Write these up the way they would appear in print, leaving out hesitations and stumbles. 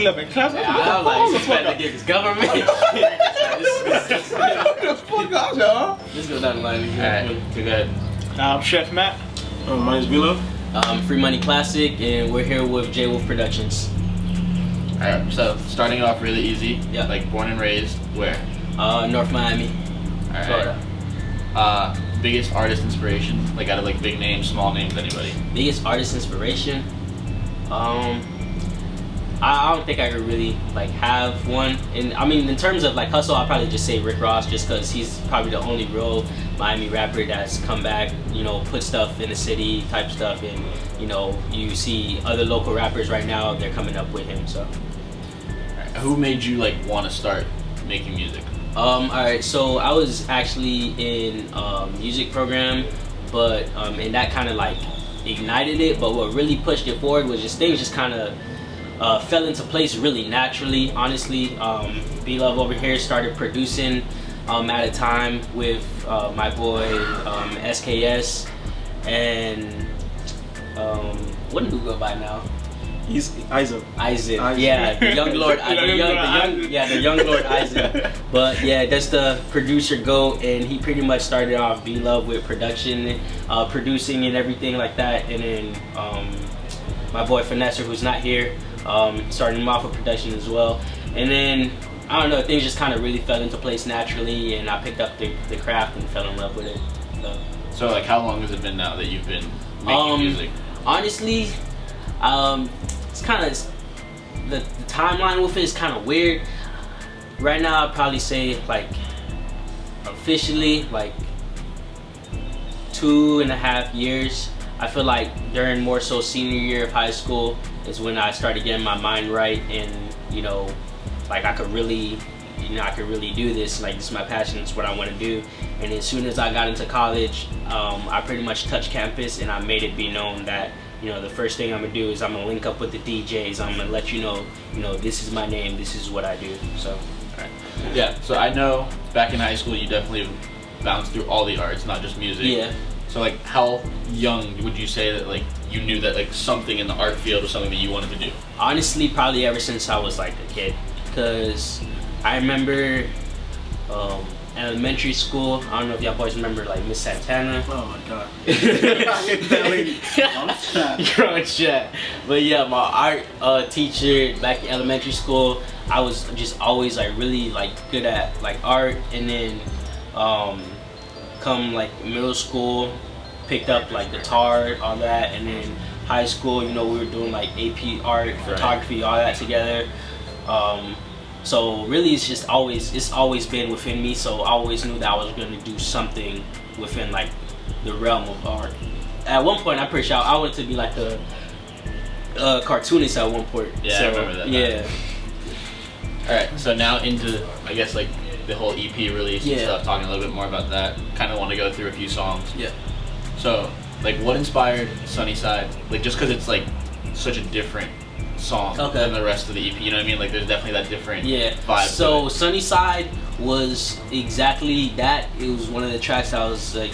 B11 class. I'm like, this better get this government. What the fuck out, y'all? Let's go down the line. Alright, too good. I'm Chef Matt. My name's Vilo. Free Money Classic, and we're here with JWolpheProductions. Alright, so starting off really easy. Yeah. Like born and raised where? North Miami, Florida. Biggest artist inspiration? Like out of like big names, small names, anybody? Biggest artist inspiration? I don't think I could really like have one. And I mean, in terms of like hustle, I'll probably just say Rick Ross, just because he's probably the only real Miami rapper that's come back, you know, put stuff in the city type stuff. And you know, you see other local rappers right now, they're coming up with him. So Who made you like want to start making music? Alright, so I was actually in music program, but and that kind of like ignited it. But what really pushed it forward was just things just kind of fell into place really naturally. Honestly, B-Love over here started producing at a time with my boy SKS, and what do we go by now? He's Isaac. Yeah, the young Lord, the young Lord Isaac. But yeah, that's the producer GOAT, and he pretty much started off B-Love with production, producing and everything like that. And then my boy Finesser, who's not here, started him off with production as well. And then I don't know, things just kind of really fell into place naturally, and I picked up the craft and fell in love with it. So like, how long has it been now that you've been making music? Honestly, it's kind of the timeline with it is kind of weird. Right now, I'd probably say like officially like 2.5 years. I feel like during more so senior year of high school is when I started getting my mind right, and you know, like I could really do this. Like, this is my passion. It's what I want to do. And as soon as I got into college, I pretty much touched campus, and I made it be known that, you know, the first thing I'm gonna do is I'm gonna link up with the DJs. I'm gonna let you know, this is my name, this is what I do. So, Alright. Yeah. So I know back in high school you definitely bounced through all the arts, not just music. yeah. So like, how young would you say that like you knew that like something in the art field was something that you wanted to do? Honestly, probably ever since I was like a kid, because I remember elementary school. I don't know if y'all boys remember like Miss Santana. Oh my god. You're on chat. But yeah, my art teacher back in elementary school, I was just always like really like good at like art. And then come like middle school, picked up like guitar, all that. And then high school, you know, we were doing like AP art, photography, all that together. So really, it's always been within me. So I always knew that I was going to do something within like the realm of art. At one point, I'm pretty sure I wanted to be like a cartoonist at one point. Yeah, so, I remember that. Yeah. All right, so now into, I guess, like the whole EP release and stuff. Talking a little bit more about that. Kind of want to go through a few songs. Yeah. So, like, what inspired Sunnyside? Like, just because it's like such a different song than the rest of the EP, you know what I mean? Like, there's definitely that different vibe. So Sunnyside was exactly that. It was one of the tracks I was like,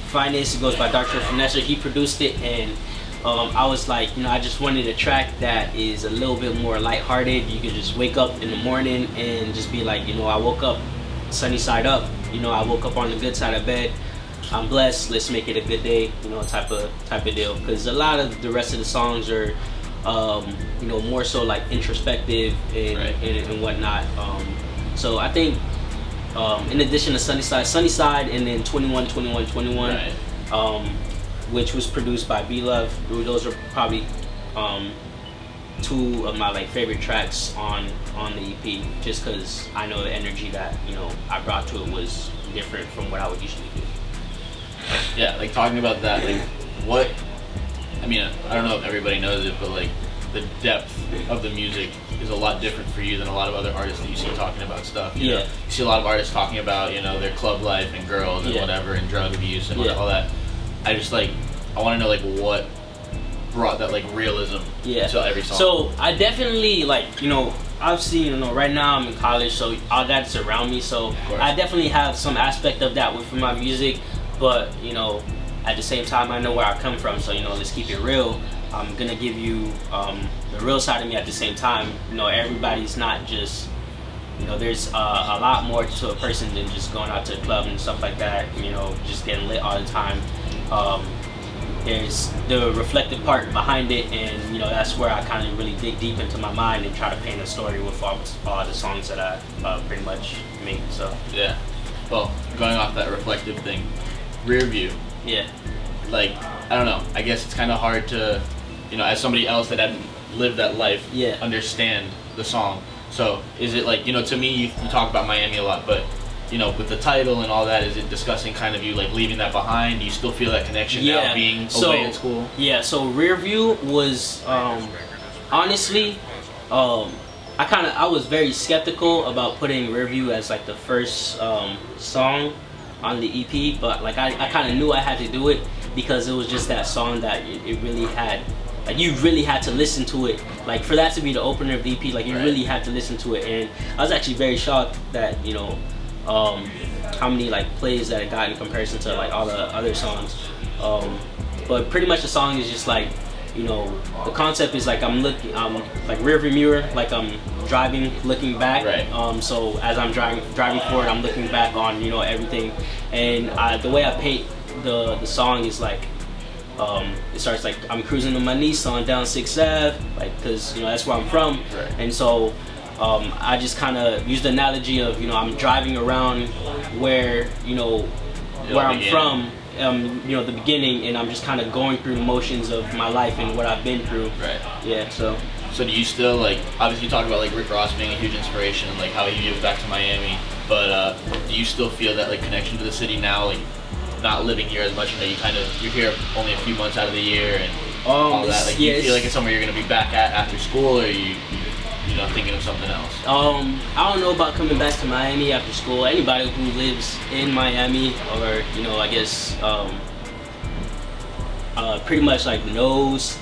Finance Goes by Dr. Finesser. He produced it, and I was like, I just wanted a track that is a little bit more lighthearted. You could just wake up in the morning and just be like, I woke up sunny side up. I woke up on the good side of bed. I'm blessed. Let's make it a good day. Type of deal. Because a lot of the rest of the songs are, more so like introspective and whatnot. So I think, in addition to Sunnyside, and then 21, which was produced by B-Love. Those are probably two of my like favorite tracks on the EP, just because I know the energy that I brought to it was different from what I would usually do. Yeah, like talking about that, like what, I mean, I don't know if everybody knows it, but like the depth of the music is a lot different for you than a lot of other artists that you see talking about stuff. You know? You see a lot of artists talking about, their club life and girls and whatever, and drug abuse and all that. I just like, I want to know like what brought that like realism to every song. So I definitely like, obviously, right now I'm in college, so all that's around me. So I definitely have some aspect of that with my music, but at the same time I know where I come from. So let's keep it real. I'm gonna give you the real side of me at the same time. You know, everybody's not just, you know, there's a lot more to a person than just going out to the club and stuff like that, you know, just getting lit all the time. There's the reflective part behind it, and you know, that's where I kind of really dig deep into my mind and try to paint a story with all the songs that I pretty much make. So yeah. Well, going off that reflective thing, Rear View. yeah. Like, I don't know. I guess it's kind of hard to, you know, as somebody else that hadn't lived that life, Yeah. understand the song. So is it like, you know, to me, you talk about Miami a lot, but you know, with the title and all that, is it discussing kind of you like leaving that behind? Do you still feel that connection now being away at school? Yeah, so Rear View was honestly, I was very skeptical about putting Rear View as like the first song on the EP, but like I kind of knew I had to do it because it was just that song that it really had, like you really had to listen to it, like for that to be the opener of the EP, like you really had to listen to it. And I was actually very shocked that, you know, how many like plays that it got in comparison to like all the other songs. But pretty much the song is just like, you know, the concept is like I'm like rearview mirror, like I'm driving, looking back. Right. So as I'm driving forward, I'm looking back on, you know, everything. And the way I paint the song is like, it starts like I'm cruising on my Nissan down 6th Ave, like, cause you know that's where I'm from. Right. And so I just kind of used the analogy of, you know, I'm driving around where, you know, where I'm from, you know, the beginning, and I'm just kind of going through the motions of my life and what I've been through. Right. Yeah. So do you still, like, obviously you talk about like Rick Ross being a huge inspiration and like how he gives back to Miami, but do you still feel that like connection to the city now, like not living here as much? You know, you're here only a few months out of the year and all that. Like, do you feel like it's somewhere you're gonna be back at after school, or you know, thinking of something else? I don't know about coming back to Miami after school. Anybody who lives in Miami, or you know, I guess pretty much like knows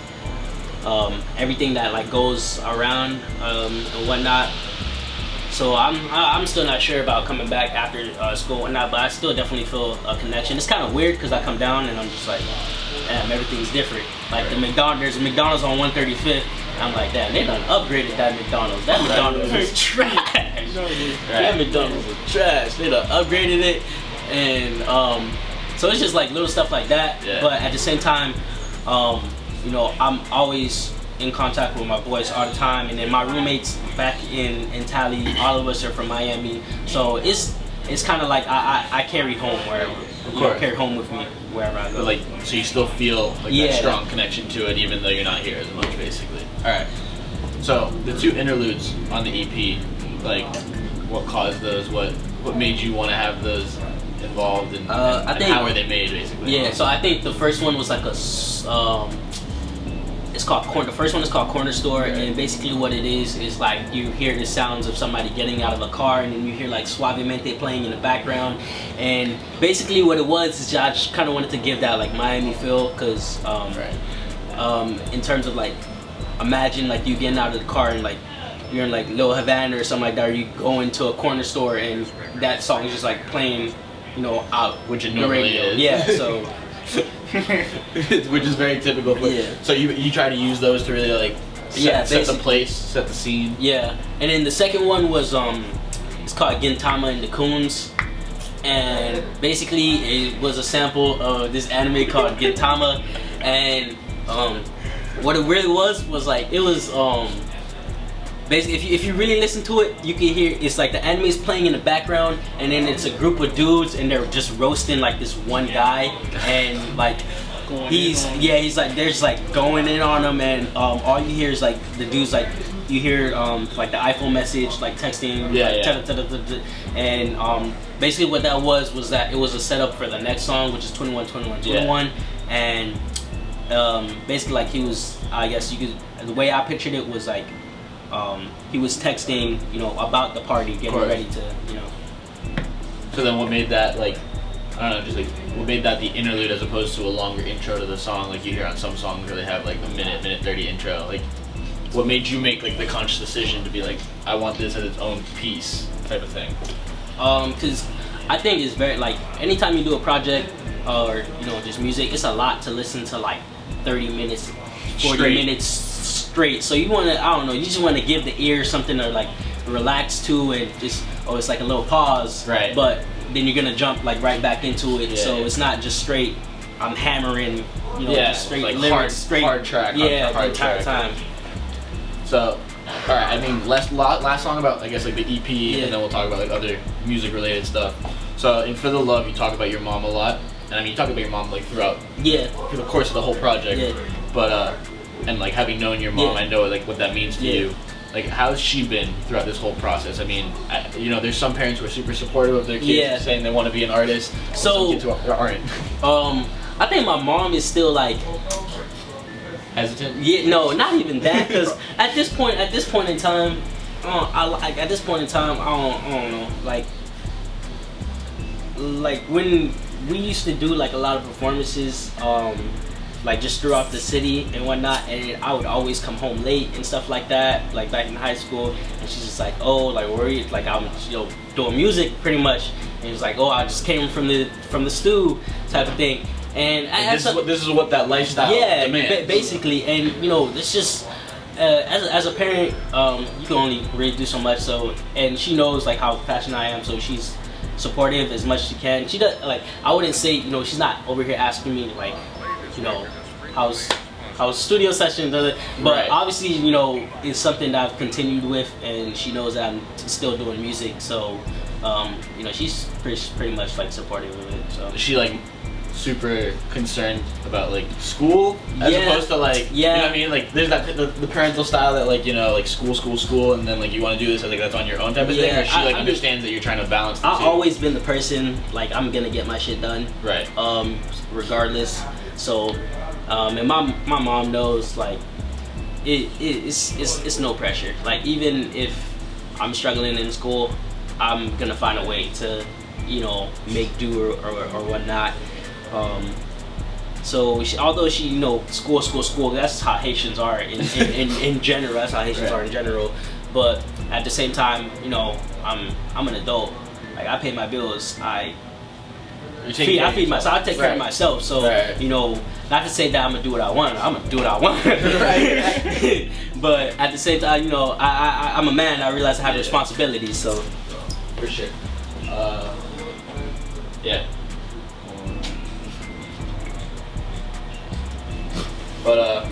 everything that like goes around and whatnot. So I'm still not sure about coming back after school or not, but I still definitely feel a connection. It's kind of weird because I come down and I'm just like, damn, everything's different. Like there's a McDonald's on 135th. I'm like, damn, they done upgraded that McDonald's. That McDonald's was trash. That McDonald's was trash. They done upgraded it, and so it's just like little stuff like that. Yeah. But at the same time, you know, I'm always in contact with my boys all the time, and then my roommates back in Tally, all of us are from Miami. So it's kind of like I carry home wherever. You know, carry home with me wherever I go. But like, so you still feel like that strong connection to it, even though you're not here as much, basically. All right. So the two interludes on the EP, like, what caused those? What made you want to have those involved, and I think, how were they made, basically? Yeah. So I think the first one was like it's called the first one is called Corner Store, and basically what it is like you hear the sounds of somebody getting out of a car, and then you hear like Suavemente playing in the background, and basically what it was is I just kind of wanted to give that like Miami feel, because in terms of like, imagine like you getting out of the car and like you're in like Little Havana or something like that, or you go into a corner store and that song is just like playing, you know, out, which it the normally radio. is. Yeah. So. Which is very typical. But, so you try to use those to really like set the place, set the scene. Yeah, and then the second one was it's called Gintama and the Coons, and basically it was a sample of this anime called Gintama, and what it really was like it was basically, if you really listen to it, you can hear it's like the anime is playing in the background, and then it's a group of dudes, and they're just roasting like this one guy, and like he's like they're just like going in on him, and all you hear is like the dudes like you hear like the iPhone message like texting, and basically what that was that it was a setup for the next song, which is 21, and basically like he was, I guess you could, the way I pictured it was like. He was texting, you know, about the party, getting ready to, you know. So then what made that, like, I don't know, just like, what made that the interlude as opposed to a longer intro to the song, like you hear on some songs where they have like a minute 30 intro? Like, what made you make like the conscious decision to be like, I want this as its own piece type of thing? Because I think it's very, like, anytime you do a project or, you know, just music, it's a lot to listen to like 30 minutes, 40 Straight. minutes straight. So you want to, I don't know, you just want to give the ear something to like relax to, and just, it's like a little pause. Right. But then you're gonna jump like right back into it. Yeah, so yeah. it's not just straight. I'm hammering, just straight like lyrics, hard track. Yeah, hard the entire track. time. So, all right. I mean, last song about, I guess, like the EP, Yeah. and then we'll talk about like other music related stuff. So in For the Love, you talk about your mom a lot, and I mean, you talk about your mom like throughout Yeah. the course of the whole project. Yeah. But and like having known your mom, Yeah. I know like what that means to Yeah. you. Like, how's she been throughout this whole process? I mean, there's some parents who are super supportive of their kids, Yeah. saying they want to be an artist. So- some kids who aren't. I think my mom is still like, Hesitant. yeah, no, not even that, because at this point in time, I don't know, like when we used to do like a lot of performances, like just throughout the city and whatnot, and I would always come home late and stuff like that, like back in high school, and she's just like, oh, like worried, like I'm doing music pretty much, and it's like, oh, I just came from the stew type of thing. And This is what that lifestyle demands. basically, and it's just as a parent, you can only really do so much. So, and she knows like how passionate I am, so she's supportive as much as she can. She does, like, I wouldn't say, she's not over here asking me like, how's studio session, but Right. obviously, it's something that I've continued with, and she knows that I'm still doing music. So, she's pretty much like supportive of it. So Is she like super concerned about like school as Yeah. opposed to like you know what I mean, like there's that the parental style that like like school and then like you want to do this, I think that's on your own type of thing, Yeah, or she I mean, understands that you're trying to balance the I've two? always been the person like I'm gonna get my shit done, Right. regardless. So, and my mom knows like it's no pressure. Like even if I'm struggling in school, I'm gonna find a way to make do or whatnot. So although she school, that's how Haitians are in general. That's how Haitians Right. are in general. But at the same time, I'm an adult. Like I pay my bills. I feed myself. I take care of myself. So not to say that I'm gonna do what I want. I'm gonna do what I want. Right. But at the same time, I'm a man. I realize I have responsibilities. So For sure. Yeah. But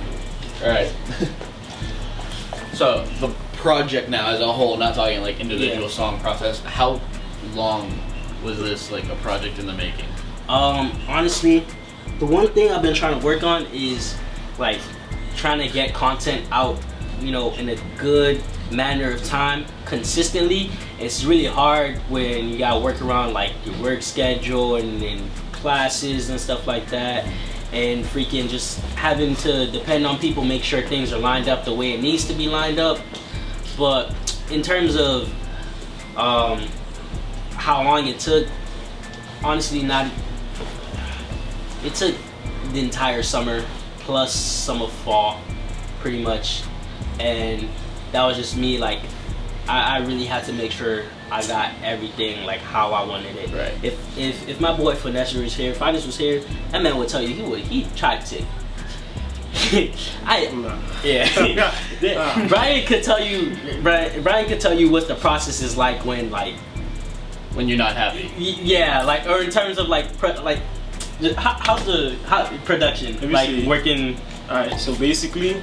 alright. So the project now as a whole, not talking like individual song process, how long was this like a project in the making? Honestly, the one thing I've been trying to work on is like trying to get content out, in a good manner of time consistently. It's really hard when you gotta work around like your work schedule and classes and stuff like that, and freaking just having to depend on people, make sure things are lined up the way it needs to be lined up. But in terms of how long it took, honestly, it took the entire summer plus some of fall pretty much, and that was just me. Like I really had to make sure I got everything like how I wanted it. Right. If my boy Finesse was here, Finesse was here, that man would tell you he tried to. Brian could tell you what the process is like when When you're not happy. like, or in terms of like how's production like see. working. Alright, so basically,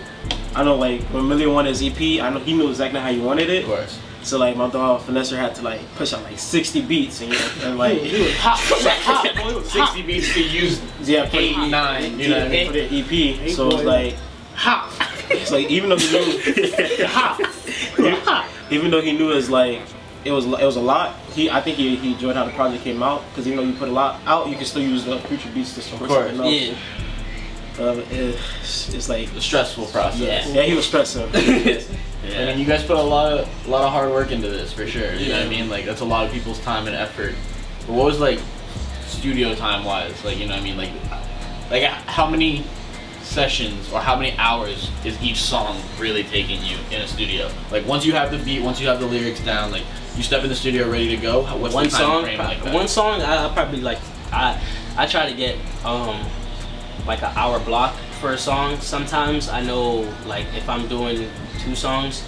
I know like when Millie wanted his EP, I know he knew exactly how he wanted it. Of course. So like my dog Finesser had to like push out like 60 beats and like he was hot. 60 beats to use 8, 9, you know what I mean? for the EP. So it was like hot. It's like even though he knew hot. Even though he knew it was like it was a lot. I think he enjoyed how the project came out, because even though you put a lot out, you can still use the future beats to support something else. Yeah. It's like A stressful process. Yeah. he was stressing. I mean, you guys put a lot of hard work into this for sure. You know what I mean? Like that's a lot of people's time and effort. But what was like studio time wise? Like, you know what I mean? Like how many sessions or how many hours is each song really taking you in a studio? Like once you have the beat, once you have the lyrics down, like you step in the studio ready to go. What's One the time song, frame like that? one song. I probably like I try to get like an hour block for a song. Sometimes I know, like, if I'm doing 2 songs,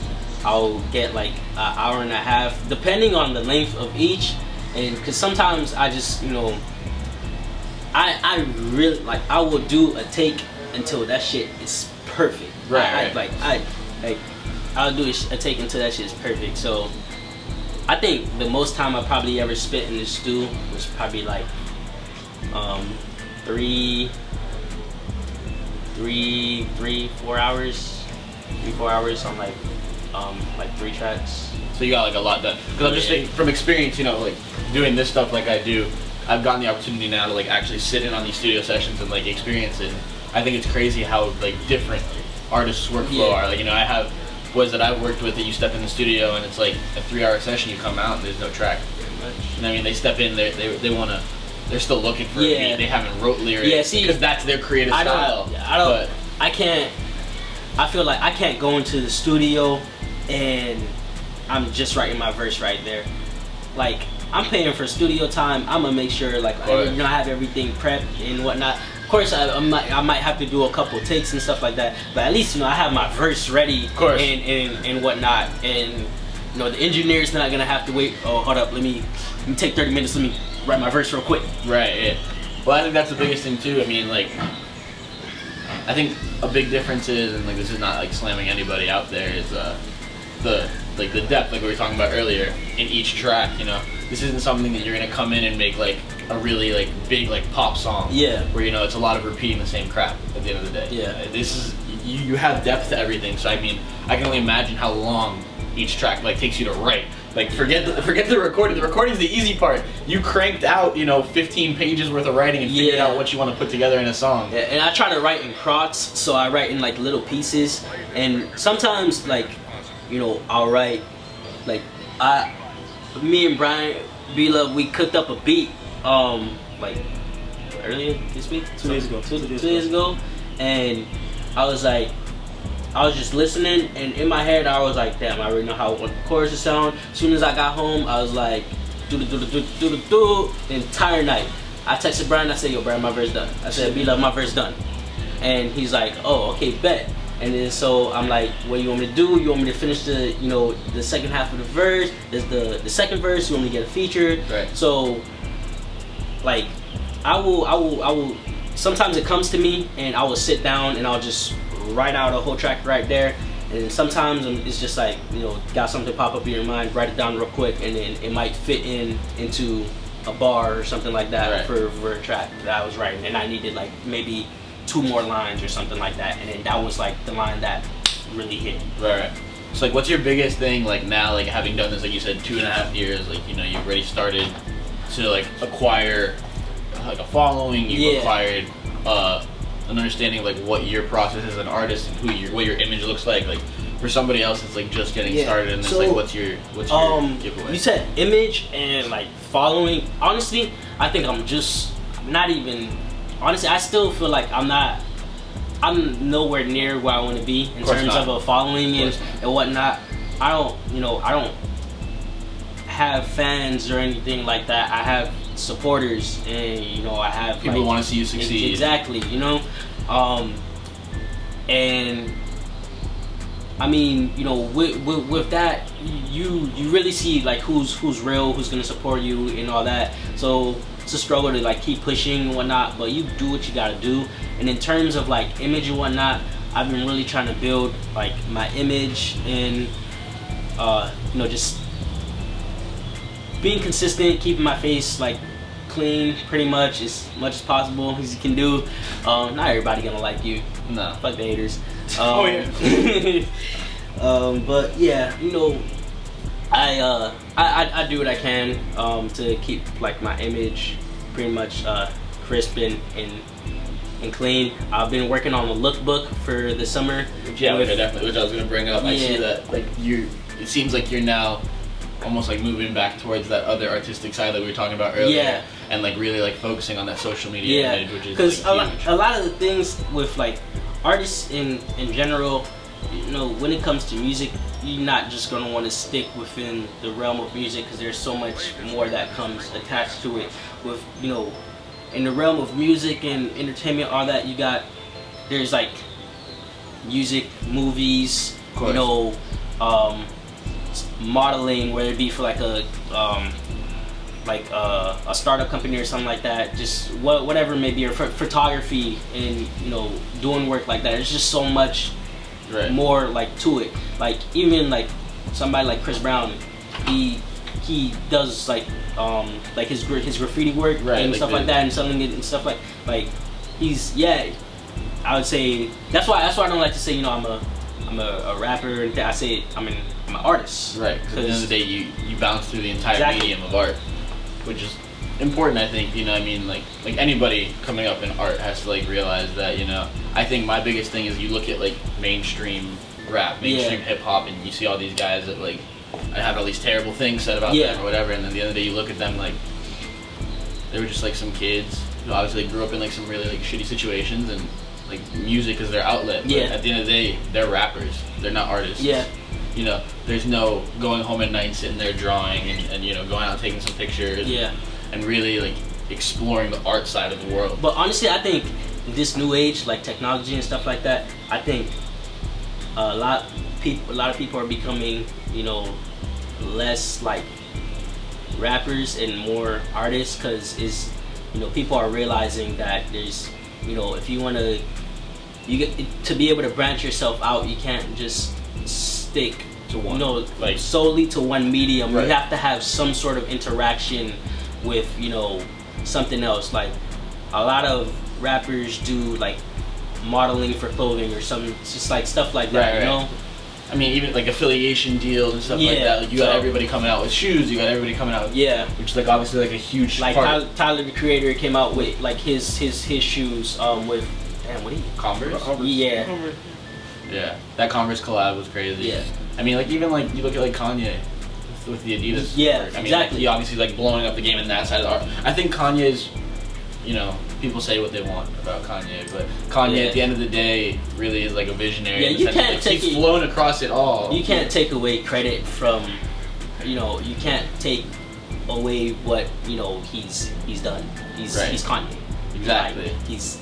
I'll get like an hour and a half, depending on the length of each. And because sometimes I just, you know, I really like, I will do a take until that shit is perfect. Right. I'll do a take until that shit is perfect. So I think the most time I probably ever spent in the stew was probably like 4 hours. 3-4 hours on like 3 tracks. So you got like a lot done. Because I'm just saying, from experience, you know, like doing this stuff like I do, I've gotten the opportunity now to like actually sit in on these studio sessions and like experience it. I think it's crazy how like different artists' workflow are. Like, you know, I have boys that I've worked with that you step in the studio and it's like a 3-hour session, you come out and there's no track. And I mean, they step in, they want to, they're still looking for a beat. They haven't wrote lyrics. Yeah, see, because that's their creative style. I feel like I can't go into the studio and I'm just writing my verse right there. Like, I'm paying for studio time. I'm gonna make sure, like, I have everything prepped and whatnot. Of course, I might have to do a couple takes and stuff like that, but at least, you know, I have my verse ready and whatnot. And, you know, the engineer's not gonna have to wait. Oh, hold up, let me take 30 minutes. Let me write my verse real quick. Right. Yeah. Well, I think that's the biggest thing too. I mean, like, I think a big difference is, and like, this is not like slamming anybody out there, is the depth, like we were talking about earlier, in each track. You know, this isn't something that you're gonna come in and make like a really like big like pop song. Yeah. Where, you know, it's a lot of repeating the same crap at the end of the day. Yeah. This is, you have depth to everything. So I mean, I can only imagine how long each track like takes you to write. Like, forget the recording. The recording's the easy part. You cranked out, you know, 15 pages worth of writing and figured out what you want to put together in a song. Yeah, and I try to write in crots, so I write in like little pieces. And sometimes, like, you know, I'll write, like, me and Brian B-Love, we cooked up a beat, like, earlier this week? 2 days ago. 2 days ago. And I was like, I was just listening, and in my head I was like, damn, I already know how the chorus would sound. As soon as I got home, I was like, do the entire night. I texted Brian, I said, yo, Brian, my verse done. I said, B-Love, my verse done. And he's like, oh, okay, bet. And then so I'm like, what do you want me to do? You want me to finish the, you know, the second half of the verse? There's the second verse, you want me to get a feature? Right. So, like, I will, sometimes it comes to me and I will sit down and I'll just write out a whole track right there. And sometimes it's just like, you know, got something pop up in your mind, write it down real quick, and then it might fit into a bar or something like that for a track that I was writing, and I needed like maybe 2 more lines or something like that, and then that was like the line that really hit. Right. So like, what's your biggest thing like now, like having done this, like you said, 2.5 years, like, you know, you've already started to like acquire like a following, you've acquired an understanding of like what your process as an artist and what your image looks like. Like, for somebody else it's like just getting started, and it's like, what's your giveaway? You said image and like following. Honestly, I think I'm just not even, honestly, I still feel like I'm nowhere near where I want to be in terms of a following and whatnot. I don't have fans or anything like that. I have supporters, and, you know, I have people who want to see you succeed. Exactly, you know. And I mean, you know, with that, you really see like who's real, who's gonna support you and all that. So it's a struggle to like keep pushing and whatnot, but you do what you gotta do. And in terms of like image and whatnot, I've been really trying to build like my image and you know, just being consistent, keeping my face like clean pretty much as possible as you can do. Not everybody gonna like you. No, fuck the haters. Oh yeah. But yeah, you know, I do what I can to keep like my image pretty much crisp and clean. I've been working on a lookbook for the summer. Yeah, which I was gonna bring up. I see that like it seems like you're now almost like moving back towards that other artistic side that we were talking about earlier. Yeah. And like really like focusing on that social media image, which is like, huge. A lot of the things with like artists in general, you know, when it comes to music, you're not just gonna want to stick within the realm of music, because there's so much more that comes attached to it. With, you know, in the realm of music and entertainment, all that, you got there's like music, movies, course. you know, modeling, whether it be for like a startup company or something like that, just whatever it may be, or photography, and you know, doing work like that. There's just so much more like to it. Like even like somebody like Chris Brown, he does like his graffiti work and like stuff like that, and selling it and stuff like he's, yeah, I would say that's why I don't like to say, you know, I'm a rapper. I say I'm an artist. Right. Because at the end of the day, you bounce through the entire medium of art, which is important, I think. You know, I mean, like anybody coming up in art has to like realize that. You know, I think my biggest thing is you look at like mainstream rap, mainstream hip hop, and you see all these guys that like have all these terrible things said about them or whatever, and then at the end of the day, you look at them like they were just like some kids who obviously grew up in like some really like shitty situations, and like music is their outlet. But at the end of the day, they're rappers. They're not artists. Yeah. You know, there's no going home at night, sitting there drawing, and you know, going out taking some pictures. Yeah. And really like exploring the art side of the world. But honestly, I think this new age, like technology and stuff like that, I think a lot of people are becoming, you know, less like rappers and more artists, because is, you know, people are realizing that there's, you know, if you want to, to be able to branch yourself out, you can't just stick to one, you know, like solely to one medium. You have to have some sort of interaction with, you know, something else. Like a lot of rappers do like modeling for clothing or some, just like stuff like that, you know. I mean, even like affiliation deals and stuff like that. Like you got everybody coming out with shoes. You got everybody coming out. Which is like obviously like a huge like part. Tyler the Creator came out with like his shoes with, damn, what are you? Converse. Yeah. Yeah, that Converse collab was crazy. Yeah. I mean, like even like you look at like Kanye with the Adidas. Yeah, work. I mean, like, he obviously like blowing up the game in that side of the art. I think Kanye's, you know, people say what they want about Kanye, but Kanye at the end of the day really is like a visionary. Yeah, you can't take he's flown across it all. You can't take away credit from, you know, you can't take away what, you know, he's done. He's Kanye. Exactly. Like, he's.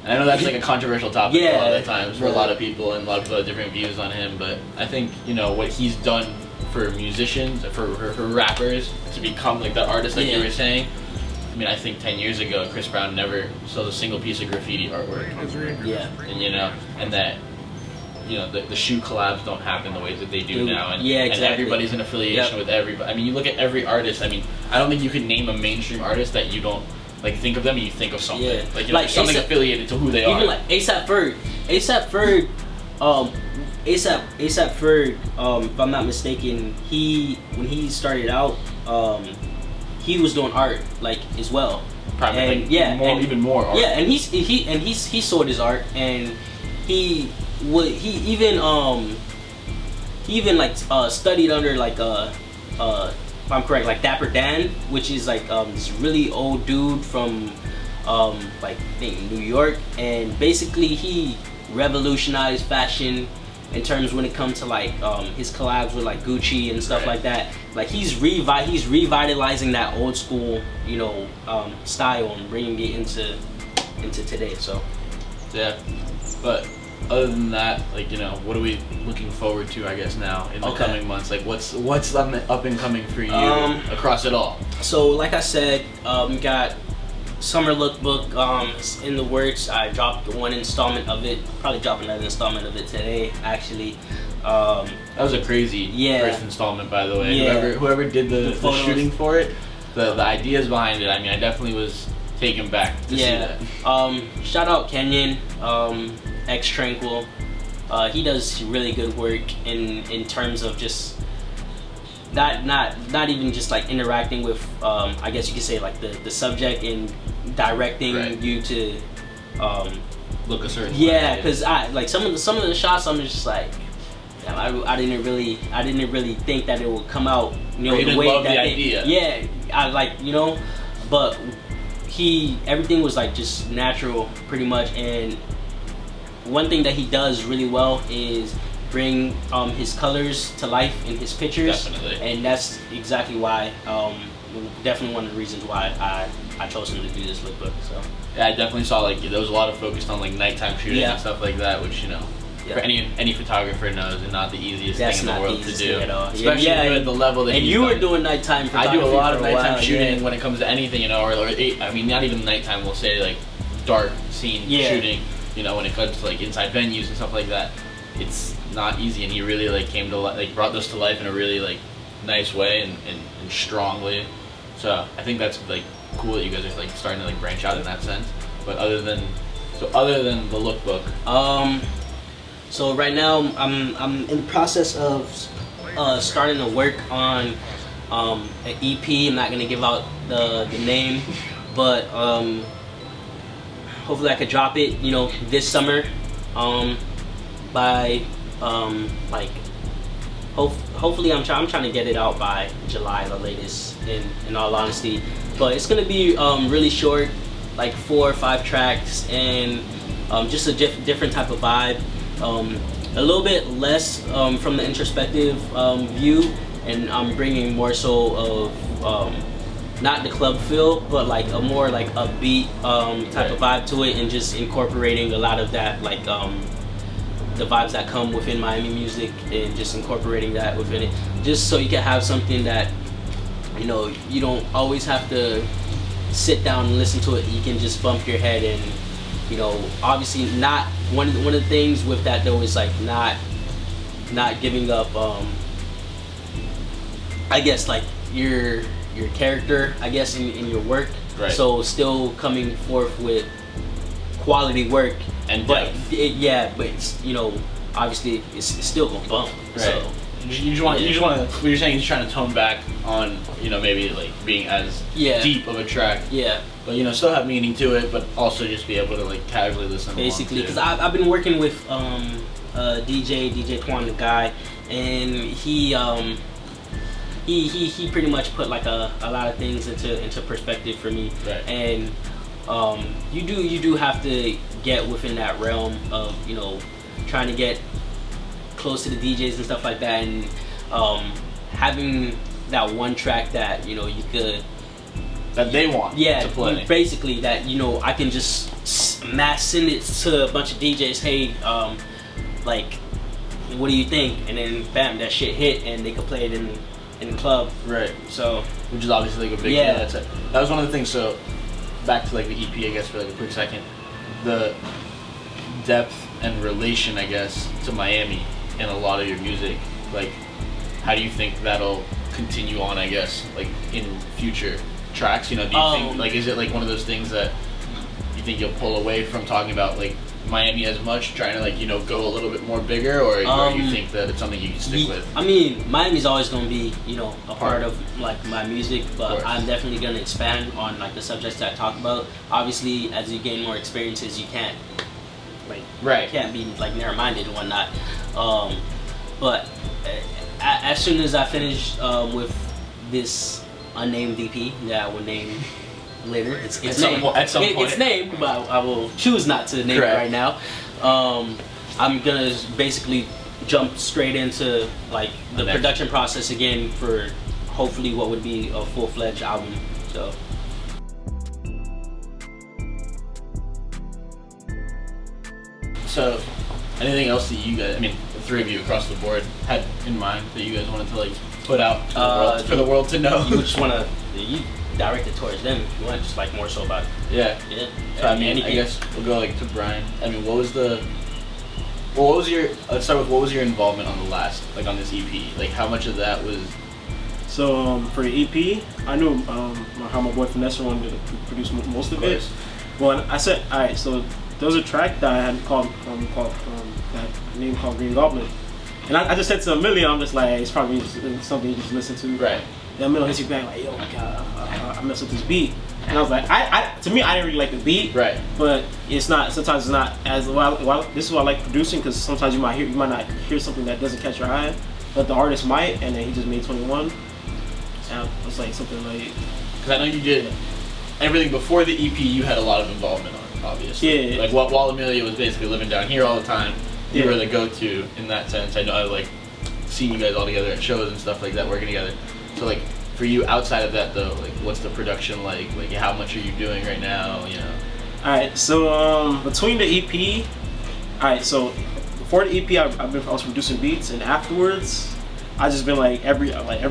And I know that's like a controversial topic a lot of times for a lot of people, and a lot of people have different views on him. But I think, you know, what he's done for musicians, for rappers to become like that artist, like you were saying. I mean, I think 10 years ago, Chris Brown never sold a single piece of graffiti artwork. Yeah. And you know, and that, you know, the shoe collabs don't happen the way that they do now. And, exactly. And everybody's in affiliation with everybody. I mean, you look at every artist. I mean, I don't think you can name a mainstream artist that you don't like think of them and you think of something. Yeah. Like, you know, like something affiliated to who they are. Even like ASAP Ferg. ASAP Ferg, if I'm not mistaken, when he started out, he was doing art like as well. Probably like even more art. Yeah, and he sold his art, and he even like studied under like if I'm correct, like Dapper Dan, which is like this really old dude from like I think New York, and basically he revolutionized fashion in terms when it comes to like his collabs with like Gucci and stuff like that. Like he's revitalizing that old school, you know, style and bringing it into today. So yeah, but other than that, like, you know, what are we looking forward to, I guess, now in the coming months? Like what's up and coming for you across it all? So like I said, we got Summer Lookbook in the works. I dropped one installment of it. Probably drop another installment of it today, actually. That was a crazy first installment, by the way. Yeah. Whoever did the shooting for it, the ideas behind it, I mean, I definitely was taken back to see that. Shout out Kenyon, X Tranquil. He does really good work in terms of just not even just like interacting with I guess you could say like the subject and directing you to look a certain way. Because I like some of the shots I'm just like, damn, I didn't really think that it would come out, you know, the way that the idea. Yeah, I like, you know, but everything was like just natural pretty much. And one thing that he does really well is bring his colors to life in his pictures. Definitely. And that's exactly why definitely one of the reasons why I chose him to do this lookbook. So Yeah, I definitely saw like there was a lot of focused on like nighttime shooting and stuff like that, which for any photographer knows is not the easiest thing in the world to do. At all. Especially at the level that and he's you were done. doing nighttime photography. I do a lot of for nighttime while, shooting when it comes to anything, or I mean not even nighttime. We'll say like dark scene shooting. When it comes to like inside venues and stuff like that, it's not easy. And he really like came to like brought those to life in a really like nice way and strongly. So I think that's like cool that you guys are like starting to like branch out in that sense. But other than the lookbook, so right now I'm in the process of starting to work on an EP. I'm not gonna give out the name, but hopefully I could drop it this summer by like hopefully I'm trying to get it out by July the latest, in all honesty. But it's gonna be really short, like 4 or 5 tracks, and just a different type of vibe, a little bit less from the introspective view, and I'm bringing more so of not the club feel, but like a more like upbeat type of vibe to it, and just incorporating a lot of that like the vibes that come within Miami music, and just incorporating that within it, just so you can have something that you don't always have to sit down and listen to it. You can just bump your head, and obviously not one of the things with that though is like not giving up I guess like your character, I guess, in your work. Right. So still coming forth with quality work, and but but obviously it's still gonna bump. Right. So you just want what you're saying is trying to tone back on maybe like being as deep of a track. Yeah. But still have meaning to it, but also just be able to like casually listen. Basically, because I've been working with DJ Twan, the guy, and he pretty much put like a lot of things into perspective for me. Right. And you do have to get within that realm of trying to get close to the DJs and stuff like that, and having that one track that you could that they want to play. Basically that I can just mass send it to a bunch of DJs. Hey, like, what do you think? And then bam, that shit hit, and they could play it in the club. Right. So, which is obviously like a big deal. That was one of the things. So back to like the EP, I guess, for like a quick second, the depth and relation, I guess, to Miami and a lot of your music. Like, how do you think that'll continue on, I guess, like in future tracks? Do you think like, is it like one of those things that you think you'll pull away from talking about like Miami as much, trying to like go a little bit more bigger, or you think that it's something you can stick with? I mean, Miami's always gonna be a part of like my music, but I'm definitely gonna expand on like the subjects that I talk about. Obviously, as you gain more experiences, you can't can't be like narrow-minded and whatnot. But as soon as I finish with this unnamed EP that I will name later, it's named, but I will choose not to name it right now. I'm gonna basically jump straight into like the production process again for hopefully what would be a full-fledged album. So anything else that you guys, I mean, the three of you across the board, had in mind that you guys wanted to like put out for the world to know? You just wanna direct it towards them if you want, just like more so about it. Yeah. So I mean, I guess we'll go like to Brian. I mean, let's start with what was your involvement on the last, like on this EP? Like how much of that was? So for the EP, I knew how my boy Finesse wanted to produce most of it. Well, I said, all right, so there was a track that I had called that name called Green Goblin, and I just said to Amelia, I'm just like, it's probably just something you just listen to. Right. And Amelia hits you back like, yo, God, I messed with this beat, and I was like, to me, I didn't really like the beat. Right. But it's not. Sometimes it's not as well. This is why I like producing, because sometimes you might not hear something that doesn't catch your eye, but the artist might, and then he just made 21. And it's like something like. Because I know you did everything before the EP. You had a lot of involvement on, obviously. Yeah. Like while Amelia was basically living down here all the time, you were the go-to in that sense. I know I like seeing you guys all together at shows and stuff like that, working together. So like for you outside of that though, like what's the production like? Like how much are you doing right now? You know. Alright, so between the EP, alright, so before the EP, I was producing beats, and afterwards, I just been like every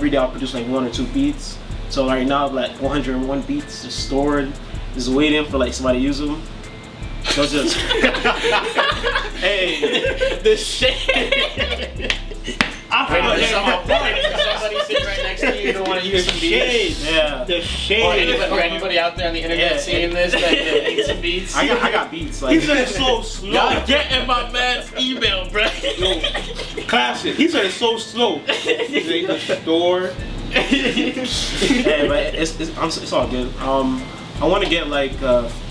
day I'll produce like 1 or 2 beats. So right now, like 101 beats just stored, just waiting for like somebody to use them. So just hey, The shit. Somebody sitting right next to you don't want to use some beats. yeah. The shade. Or anybody out there on the internet Yeah. seeing this that needs some beats. I got beats. Like He said it so slow. Y'all get in my man's email, bro. Yo, classic. He said it so slow. He's in the store. yeah, but it's all good. I want to get like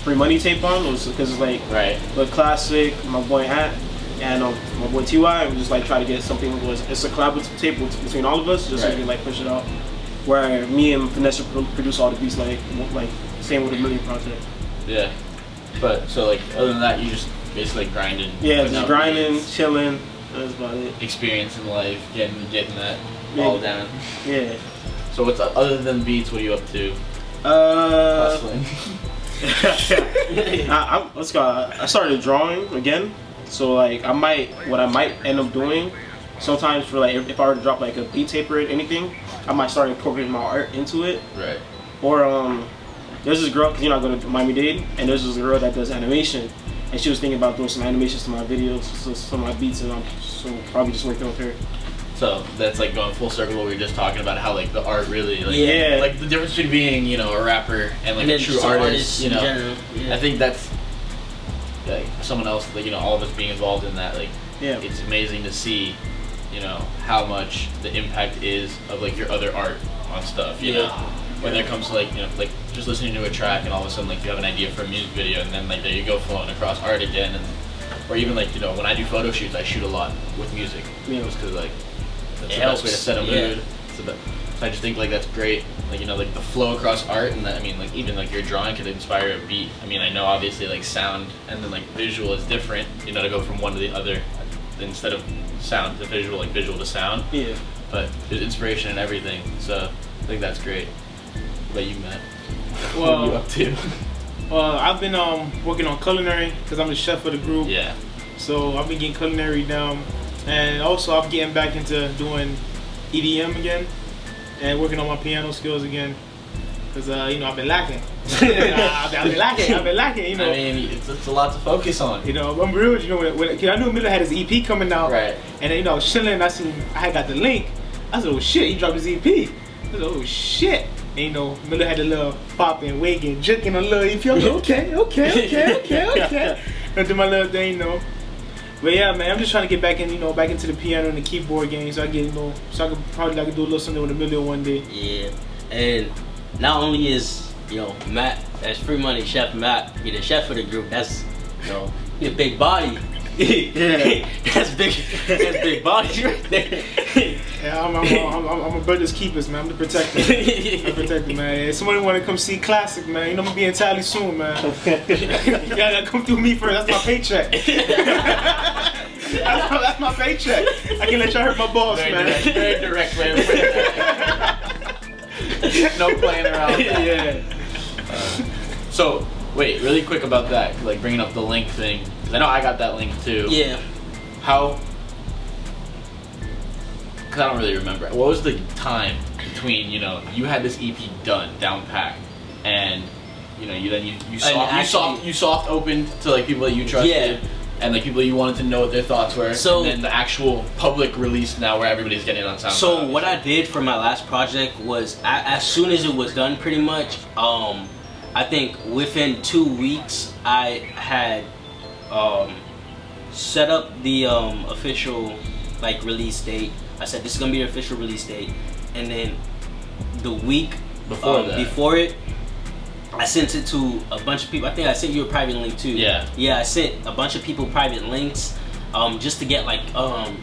Free Money tape on, because like Right. the classic, my boy Hat, and my boy TY, we just like try to get something. It's a collaborative tape between all of us, just so we can like push it out. Where me and Vanessa produce all the beats, like same with the Million project. Yeah. But so like other than that, you just basically like grinding. Yeah, putting just out grinding, beats, chilling. That's about it. experience in life, getting that Yeah. all down. Yeah. So what's other than beats? What are you up to? Hustling. Let's go. I started drawing again, so like what I might end up doing sometimes for like if I were to drop like a beat tape or anything, I might start incorporating my art into it. Right. Or there's this girl, cause you know I go to Miami-Dade, and there's this girl that does animation, and she was thinking about doing some animations to my videos, so some of my beats, and I'm probably just working with her. So that's like going full circle what we were just talking about, how like the art really like, Yeah. like the difference between being, you know, a rapper and like And a then true just an artist, you in know. general, yeah. I think that's like someone else, like, you know, all of us being involved in that, like Yeah. it's amazing to see, you know, how much the impact is of like your other art on stuff, you know. Whether it comes to like, you know, like just listening to a track and all of a sudden like you have an idea for a music video and then like there you go floating across art again, and or even like, you know, when I do photo shoots I shoot a lot with music. Yeah. Just because like that's It the best way to helps, set a yeah. mood. So I just think like that's great. Like, you know, like the flow across art, and that, I mean like even like your drawing could inspire a beat. I mean I know obviously like sound and then like visual is different, you know, to go from one to the other instead of sound to visual, like visual to sound. Yeah. But there's inspiration and everything, so I think that's great. What about you, Matt? What are you Well, up to? I've been working on culinary because I'm the chef of the group. Yeah. So I've been getting culinary down, and also I'm getting back into doing EDM again, and working on my piano skills again, because you know I've been lacking. I've been lacking. You know. I mean, it's a lot to focus on. You know, I'm real. You know, cause I knew Miller had his EP coming out, Right. And then, you know, I was chilling. I had got the link. I said, "Oh shit!" He dropped his EP. I said, "Oh shit!" And, you know, Miller had a little popping, waking, jerking on a little EP. I'm like, okay. I do my little thing, you know. But yeah, man, I'm just trying to get back in, you know, back into the piano and the keyboard game, so I get, you know, so I could probably like do a little something with Emilio one day. Yeah, and not only is, you know, Matt, that's Free Money Chef Matt, he the chef of the group. That's, you know, he a big body. Yeah. that's big body right there. Yeah, I'm a brother's keepers, man. I'm the protector. I'm the protector, man. If somebody want to come see Classic, man, you know I'm gonna be in Tally soon, man. You gotta come through me first. That's my paycheck. that's my paycheck. I can let y'all hurt my balls, man. Very direct way of putting it. No playing around. Yeah. So, wait, really quick about that, like bringing up the link thing, because I know I got that link too. Yeah. How? Because I don't really remember. What was the time between, you know, you had this EP done, down packed, and you know, you soft opened to like people that you trusted, Yeah. and like people you wanted to know what their thoughts were. So- and then the actual public release now, where everybody's getting it on SoundCloud. So what I did for my last project was, as soon as it was done, pretty much, I think within 2 weeks I had set up the official like release date. I said this is gonna be the official release date, and then the week before it, I sent it to a bunch of people. I think I sent you a private link too. Yeah. Yeah, I sent a bunch of people private links, just to get like kind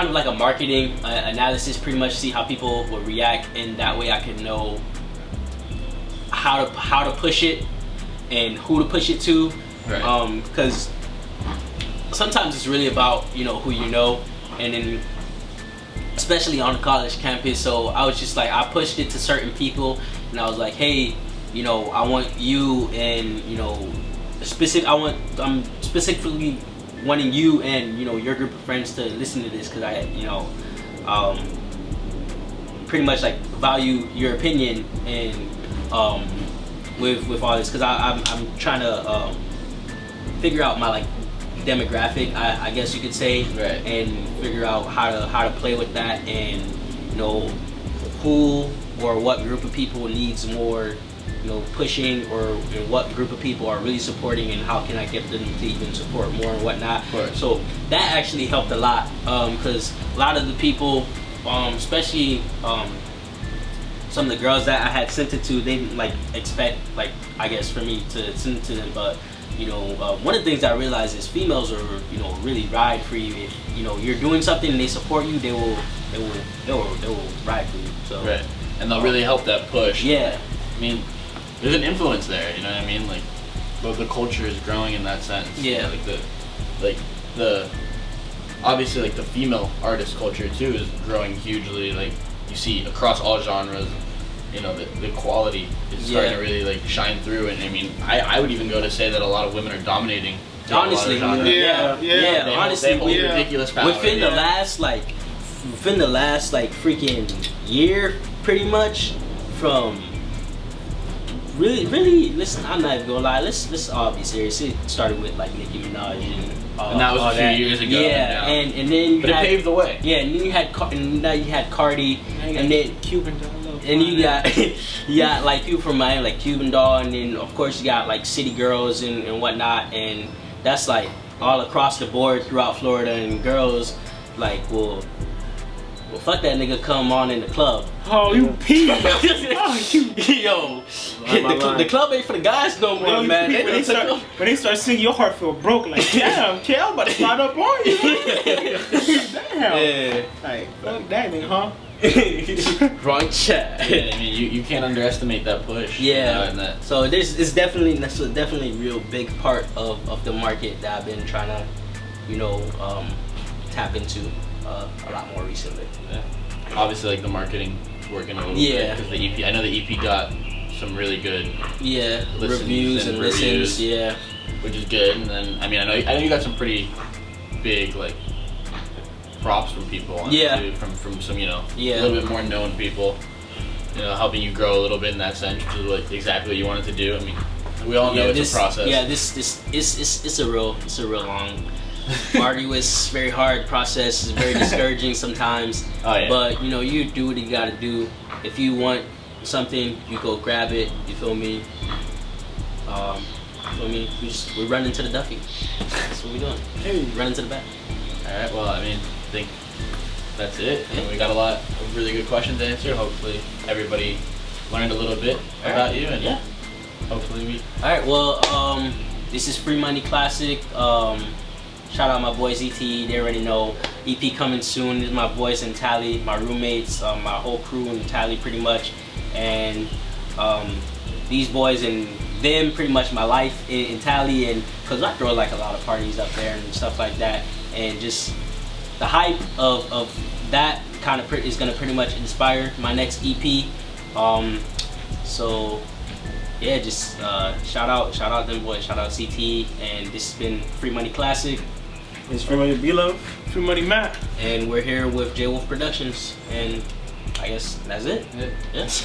of like a marketing analysis, pretty much see how people would react, and that way I could know how to push it and who to push it to. Right. Because sometimes it's really about, you know, who you know, and then especially on the college campus. So I was just like, I pushed it to certain people, and I was like, hey, you know, I want you and, you know, I'm specifically wanting you and, you know, your group of friends to listen to this, because I, you know, pretty much like value your opinion and with all this, because I'm trying to figure out my like demographic, I guess you could say, right, and figure out how to play with that, and you know who or what group of people needs more, you know, pushing, or you know, what group of people are really supporting, and how can I get them to even support more and whatnot. So that actually helped a lot, because a lot of the people, especially some of the girls that I had sent it to, they didn't like expect, like, I guess, for me to send it to them. But you know, one of the things I realized is females are, you know, really ride for you. If you know you're doing something and they support you, they will ride for you. So right, and they'll really help that push. Yeah, I mean, there's an influence there. You know what I mean? Like, the culture is growing in that sense. Yeah, like the obviously like the female artist culture too is growing hugely. Like you see across all genres. You know, the quality is starting to really like shine through, and I mean, I would even go to say that a lot of women are dominating. Honestly, honestly, ridiculous power. Within the last freaking year, pretty much, from really. Listen, I'm not even gonna lie. Let's all be serious. It started with like Nicki Minaj and that was a few years ago. Yeah, and then but it paved the way. Yeah, and then you had now you had Cardi, and then Cuban Doll. And you got like people from Miami, like Cuban Doll, and then of course you got like City Girls and whatnot, and that's like all across the board throughout Florida, and girls like well fuck that nigga, come on in the club. Oh, you pee. Oh, you yo. The club ain't for the guys no more, man. When they start singing, your heart feel broke. Like, damn, kid, I'm about to slide up on you. Damn. Yeah. Like, fuck that nigga, huh? Wrong chat. Yeah, I mean, you can't underestimate that push. Yeah. You know, and that. So that's definitely a real big part of the market that I've been trying to, you know, tap into a lot more recently. Yeah. Obviously, like the marketing working a little bit, because the EP. I know the EP got some really good reviews and listens. Yeah, which is good. And then I mean, I know you got some pretty big like props from people on it too, from some, you know, a little bit more known people, you know, helping you grow a little bit in that sense, which is like exactly what you wanted to do. I mean, we all know it's a process. Yeah, it's a real long, arduous, very hard process. It's very discouraging sometimes. Oh, yeah. But you know, you do what you gotta do. If you want something, you go grab it. You feel me? We're running to the Duffy. That's what we're doing. Hey, running to the back. All right. Well, I mean, I think that's it. And we got a lot of really good questions to answer. Hopefully, everybody learned a little bit about you, and hopefully we. All right. Well, this is Free Money Classic. Shout out my boys ET. They already know. EP coming soon. This is my boys in Tally, my roommates, my whole crew in Tally, pretty much, and these boys and them, pretty much my life in Tally, and because I throw like a lot of parties up there and stuff like that, and just the hype of that kind of is gonna pretty much inspire my next EP. So yeah, just shout out them boys, shout out CT, and this has been Free Money Classic. It's Free Money B-Love. Free Money Matt. And we're here with JWolpheProductions, and I guess that's it. Yeah.